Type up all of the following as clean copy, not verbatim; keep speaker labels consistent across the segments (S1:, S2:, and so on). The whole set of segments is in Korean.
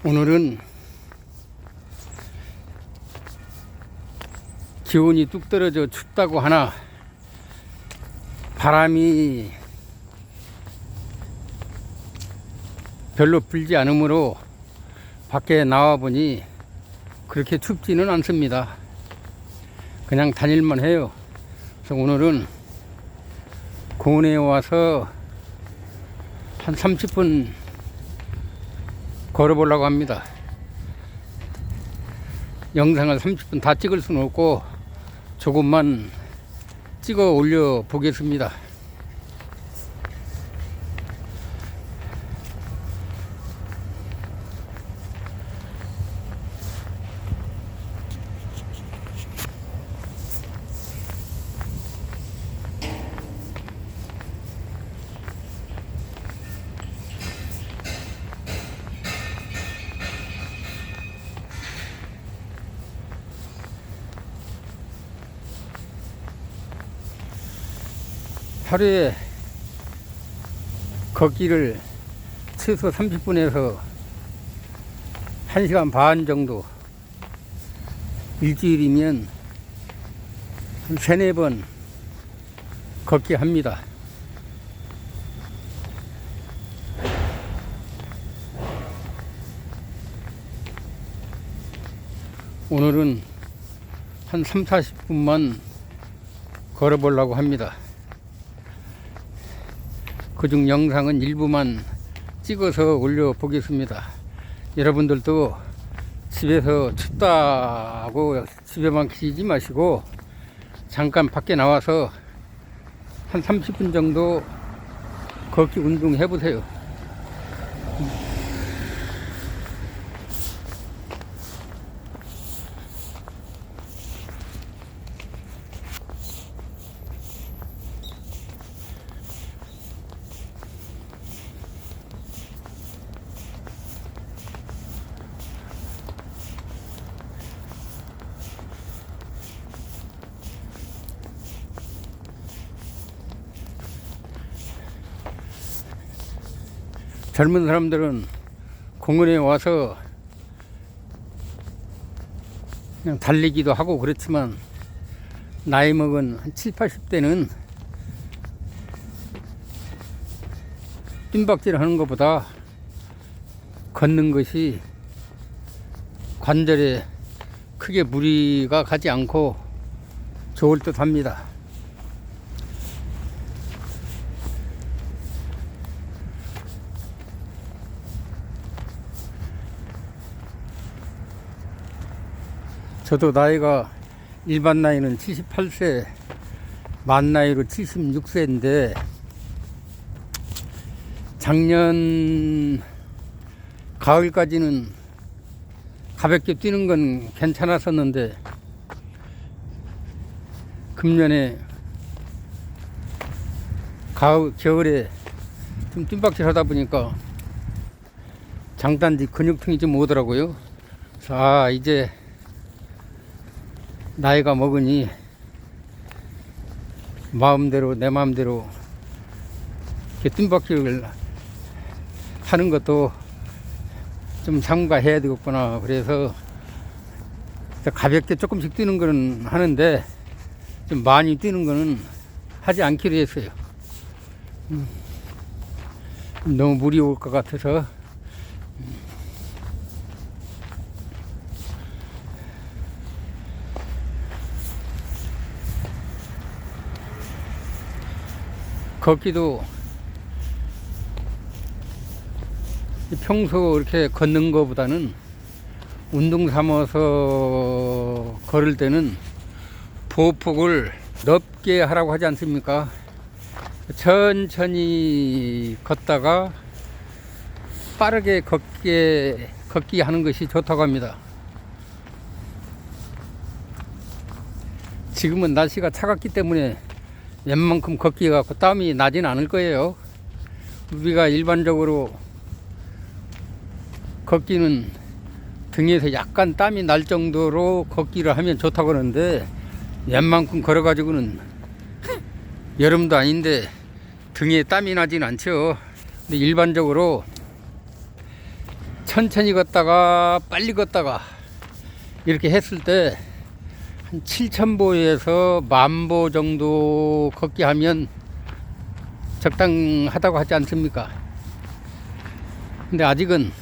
S1: 오늘은 기온이 뚝 떨어져 춥다고 하나 바람이 별로 불지 않으므로 밖에 나와 보니 그렇게 춥지는 않습니다. 그냥 다닐만 해요. 그래서 오늘은 공원에 와서 한 30분 걸어보려고 합니다. 영상을 30분 다 찍을 수는 없고 조금만 찍어 올려 보겠습니다. 하루에 걷기를 최소 30분에서 1시간 반 정도, 일주일이면 한 3-4번 걷기 합니다. 오늘은 한 30-40분만 걸어보려고 합니다. 그중 영상은 일부만 찍어서 올려보겠습니다. 여러분들도 집에서 춥다고 집에만 계시지 마시고 잠깐 밖에 나와서 한 30분 정도 걷기 운동 해보세요. 젊은 사람들은 공원에 와서 그냥 달리기도 하고 그렇지만 나이 먹은 한 70-80대는 뜀박질 하는 것보다 걷는 것이 관절에 크게 무리가 가지 않고 좋을 듯 합니다. 저도 나이가 일반 나이는 78세, 만 나이로 76세인데 작년 가을까지는 가볍게 뛰는 건 괜찮았었는데 금년에 겨울에 좀 뜀박질 하다 보니까 장단지 근육통이 좀 오더라고요. 그래서 이제 나이가 먹으니 내 마음대로 이렇게 뜀박질을 하는 것도 좀 삼가해야 되겠구나. 그래서 가볍게 조금씩 뛰는 거는 하는데 좀 많이 뛰는 거는 하지 않기로 했어요. 너무 무리 올 것 같아서. 걷기도 평소 이렇게 걷는 것보다는 운동 삼아서 걸을 때는 보폭을 넓게 하라고 하지 않습니까? 천천히 걷다가 빠르게 걷기 하는 것이 좋다고 합니다. 지금은 날씨가 차갑기 때문에 웬만큼 걷기 갖고 땀이 나진 않을 거예요. 우리가 일반적으로 걷기는 등에서 약간 땀이 날 정도로 걷기를 하면 좋다고 그러는데 웬만큼 걸어가지고는 여름도 아닌데 등에 땀이 나진 않죠. 근데 일반적으로 천천히 걷다가 빨리 걷다가 이렇게 했을 때 한 7,000보에서 10,000보 정도 걷기 하면 적당하다고 하지 않습니까? 근데 아직은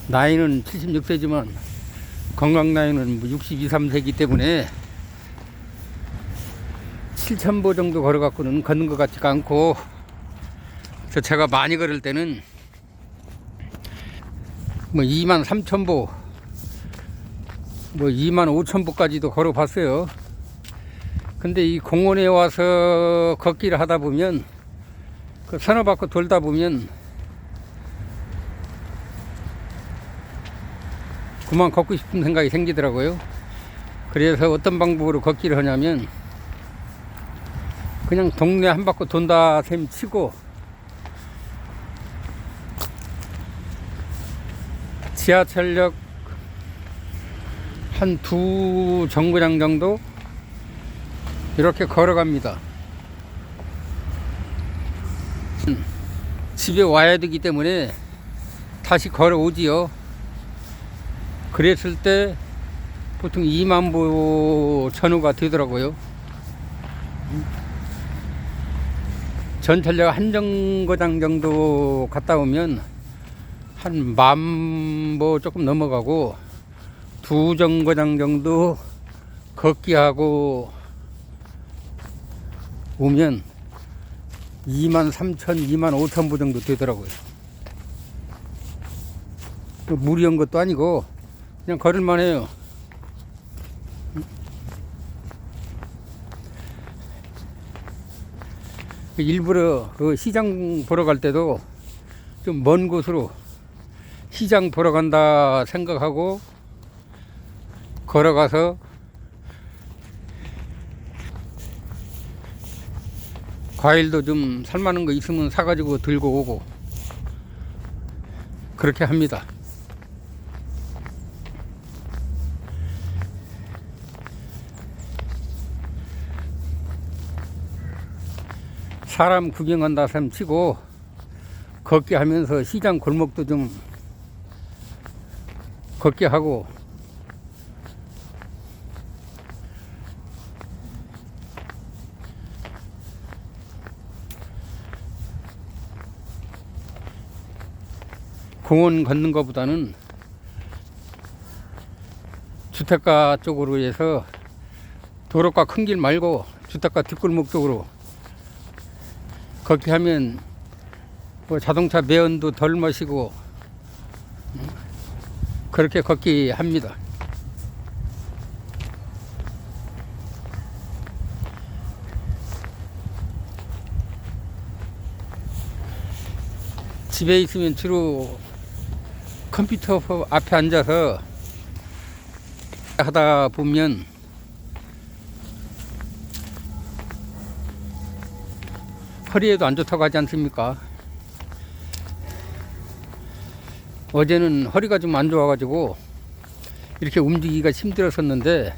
S1: 나이는 76세지만 건강 나이는 62, 3세이기 때문에 7,000보 정도 걸어갖고는 걷는 것 같지가 않고, 그래서 제가 많이 걸을 때는 23,000보, 25,000보까지도 걸어봤어요. 근데 이 공원에 와서 걷기를 하다 보면, 그 서너 바퀴 돌다 보면 그만 걷고 싶은 생각이 생기더라고요. 그래서 어떤 방법으로 걷기를 하냐면, 그냥 동네 한 바퀴 돈다 셈 치고 지하철역 한 2정거장 정도 이렇게 걸어갑니다. 집에 와야 되기 때문에 다시 걸어오지요. 그랬을 때 보통 20,000보 전후가 되더라고요. 전철역 한 정거장 정도 갔다 오면 한 10,000보 조금 넘어가고, 2정거장 정도 걷기 하고 오면 23,000, 25,000보 정도 되더라고요. 무리한 것도 아니고 그냥 걸을만 해요. 일부러 그 시장 보러 갈 때도 좀 먼 곳으로 시장 보러 간다 생각하고 걸어가서 과일도 좀 살만한 거 있으면 사가지고 들고 오고 그렇게 합니다. 사람 구경한다 셈 치고 걷기 하면서 시장 골목도 좀 걷기 하고, 공원 걷는 것보다는 주택가 쪽으로 해서 도로가 큰 길 말고 주택가 뒷골목 쪽으로 걷기 하면 자동차 매연도 덜 마시고 그렇게 걷기 합니다. 집에 있으면 주로 컴퓨터 앞에 앉아서 하다 보면 허리에도 안 좋다고 하지 않습니까? 어제는 허리가 좀 안 좋아가지고 이렇게 움직이기가 힘들었었는데,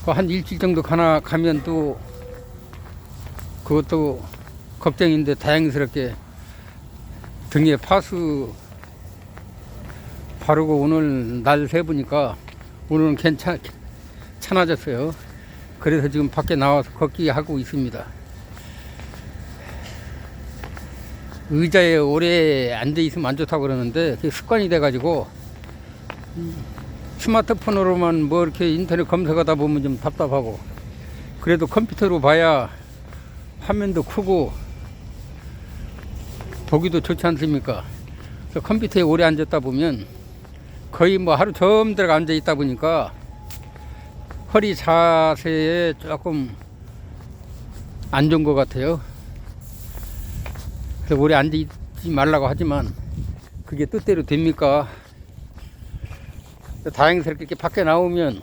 S1: 한 일주일 정도 가면 또 그것도 걱정인데, 다행스럽게 등에 파스 바르고 오늘 날 세보니까 오늘은 괜찮아졌어요. 그래서 지금 밖에 나와서 걷기 하고 있습니다. 의자에 오래 앉아 있으면 안 좋다고 그러는데 그게 습관이 돼 가지고 스마트폰으로만 뭐 이렇게 인터넷 검색하다 보면 좀 답답하고, 그래도 컴퓨터로 봐야 화면도 크고 보기도 좋지 않습니까? 그래서 컴퓨터에 오래 앉았다 보면 거의 하루 종일 앉아 있다 보니까 허리 자세에 조금 안 좋은 것 같아요. 그래서 오래 앉아 있지 말라고 하지만 그게 뜻대로 됩니까? 다행스럽게 이렇게 밖에 나오면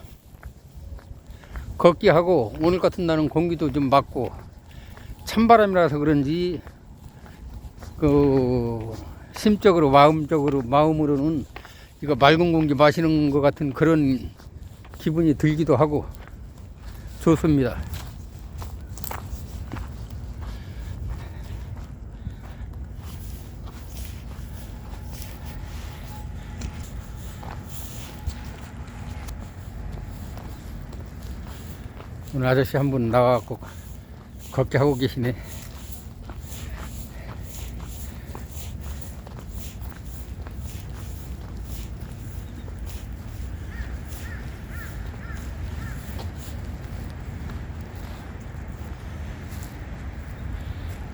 S1: 걷기 하고, 오늘 같은 날은 공기도 좀 맑고 찬바람이라서 그런지 심적으로 마음으로는 이거 맑은 공기 마시는 것 같은 그런 기분이 들기도 하고 좋습니다. 오늘 아저씨 한 분 나와갖고 걷게 하고 계시네.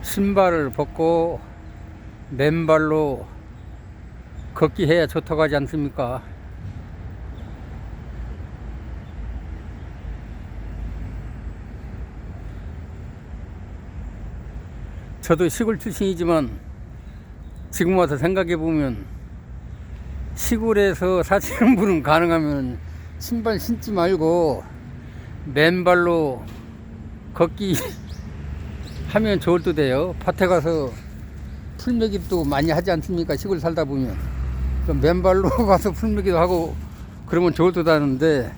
S1: 신발을 벗고 맨발로 걷기 해야 좋다고 하지 않습니까? 저도 시골 출신이지만 지금 와서 생각해 보면 시골에서 사시는 분은 가능하면 신발 신지 말고 맨발로 걷기 하면 좋을 듯 해요. 밭에 가서 풀매기도 많이 하지 않습니까? 시골 살다 보면 맨발로 가서 풀매기도 하고 그러면 좋을 듯 하는데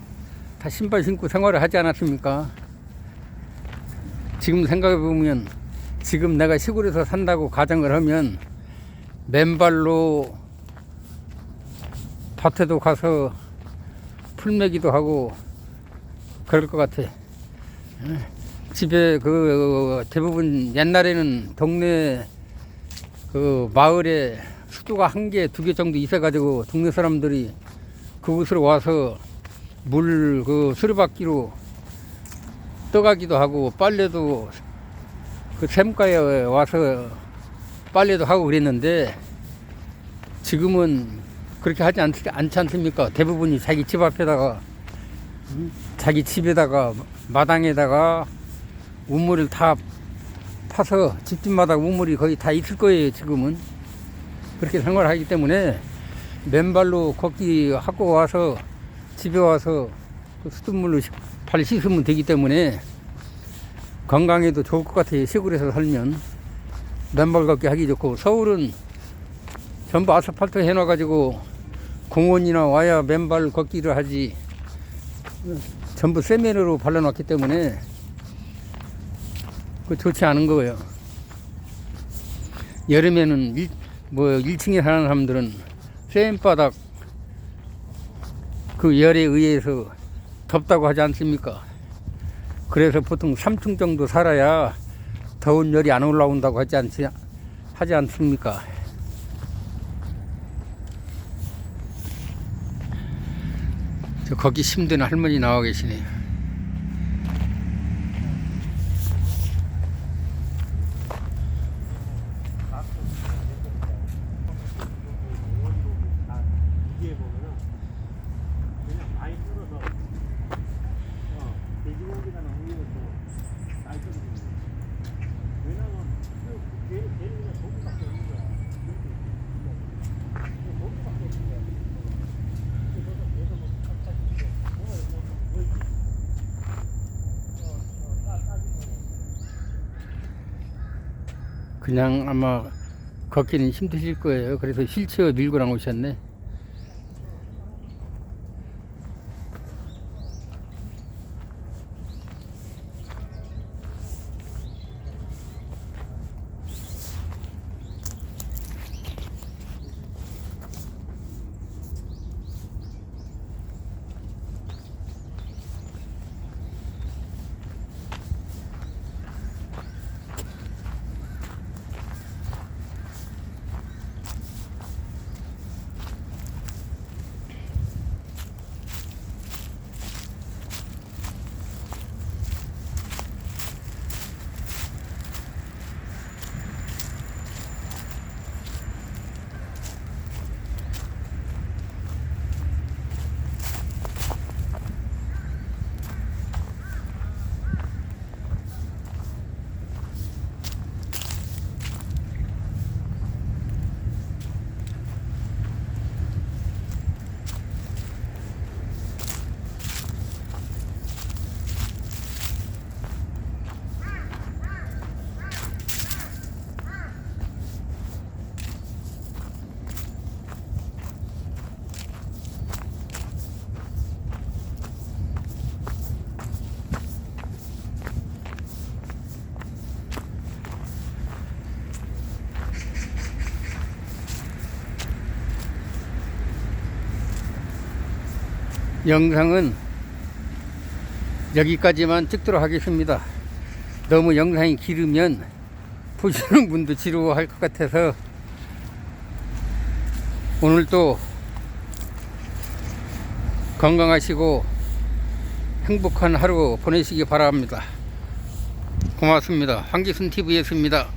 S1: 다 신발 신고 생활을 하지 않았습니까? 지금 생각해 보면 지금 내가 시골에서 산다고 가정을 하면 맨발로 밭에도 가서 풀매기도 하고 그럴 것 같아. 집에 대부분 옛날에는 동네 마을에 수도가 1개, 2개 정도 있어가지고 동네 사람들이 그곳으로 와서 물 수레바퀴로 떠가기도 하고 빨래도 샘가에 와서 빨래도 하고 그랬는데 지금은 그렇게 하지 않지 않습니까? 대부분이 자기 집 앞에다가 자기 집에다가 마당에다가 우물을 다 파서 집집마다 우물이 거의 다 있을 거예요. 지금은 그렇게 생활하기 때문에 맨발로 걷기 하고 와서 집에 와서 수돗물로 발 씻으면 되기 때문에 건강에도 좋을 것 같아요. 시골에서 살면 맨발 걷기 하기 좋고, 서울은 전부 아스팔트 해놔가지고 공원이나 와야 맨발 걷기를 하지 전부 세면으로 발라놨기 때문에 좋지 않은 거예요. 여름에는 1층에 사는 사람들은 쐐바닥 열에 의해서 덥다고 하지 않습니까? 그래서 보통 3층 정도 살아야 더운 열이 안 올라온다고 하지 않습니까? 저 거기 힘든 할머니 나와 계시네요. 그냥 아마 걷기는 힘드실 거예요. 그래서 휠체어 밀고 나오셨네. 영상은 여기까지만 찍도록 하겠습니다. 너무 영상이 길으면 보시는 분도 지루할 것 같아서 오늘도 건강하시고 행복한 하루 보내시기 바랍니다. 고맙습니다. 황기순 TV였습니다.